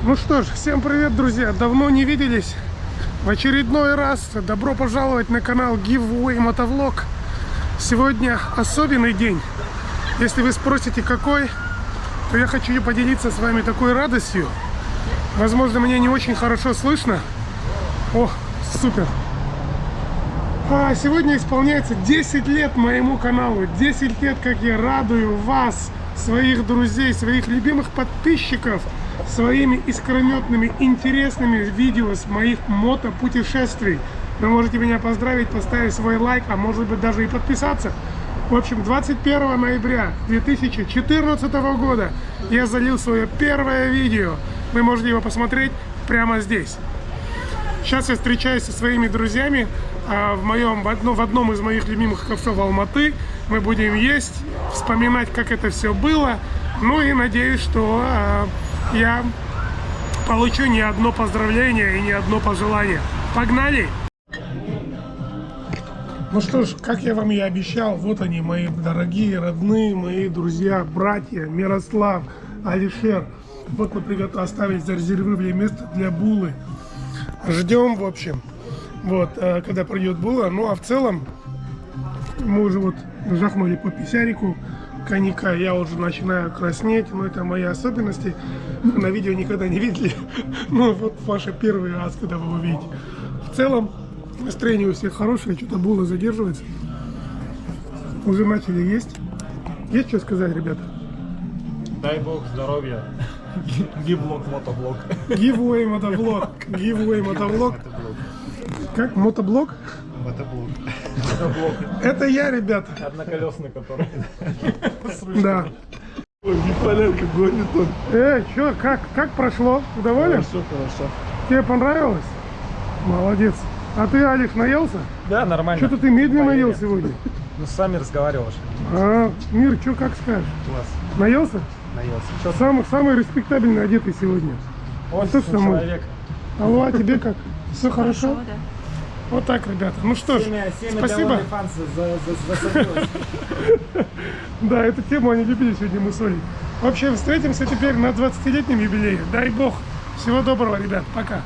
Ну что ж, всем привет, друзья! Давно не виделись. В очередной раз добро пожаловать на канал Giveaway Motovlog. Сегодня особенный день. Если вы спросите, какой, то я хочу поделиться с вами такой радостью. Возможно, меня не очень хорошо слышно. О, супер! Сегодня исполняется 10 лет моему каналу. 10 лет, как я радую вас, своих друзей, своих любимых подписчиков, своими искрометными, интересными видео с моих мотопутешествий. Вы можете меня поздравить, поставить свой лайк, а может быть даже и подписаться. В общем, 21 ноября 2014 года я залил свое первое видео. Вы можете его посмотреть прямо здесь. Сейчас я встречаюсь со своими друзьями в одном из моих любимых кафе в Алматы. Мы будем есть, вспоминать, как это все было. Ну и надеюсь, что я получу не одно поздравление и не одно пожелание. Погнали! Ну что ж, как я вам и обещал, вот они, мои дорогие, родные, мои друзья, братья, Мирослав, Алишер. Вот мы оставили зарезервировали место для Булы. Ждем, в общем, вот, когда придет Була. Ну а в целом, мы уже вот жахнули по писярику коньяка. Я уже начинаю краснеть, но это мои особенности. На видео никогда не видели. Ну вот ваши первый раз, когда вы увидите. В целом, настроение у всех хорошее, что-то Була задерживается. Уже начали есть. Есть что сказать, ребята? Дай бог здоровья. Гивлог, мотоблог. Giveaway Motovlog. Giveaway Motovlog. Как? Мотоблог? Мотоблог. Мотоблог. Это я, ребята. Одноколесный, который. Да. Непонятно, гонит он. Чё, как прошло? Доволен? Все хорошо. Тебе понравилось? Молодец. А ты, Алик, наелся? Да, нормально. Что-то ты медленно ел сегодня. Ну, с вами разговариваешь. Мир, что как скажешь? Класс. Наелся? Наелся. Самый респектабельно одетый сегодня. Офисный человек. Алло, а тебе как? Все хорошо? Да. Вот так, ребята. Ну что ж, спасибо. Да, эту тему они любили сегодня мусолить. В общем, встретимся теперь на 20-летнем юбилее. Дай бог. Всего доброго, ребят. Пока.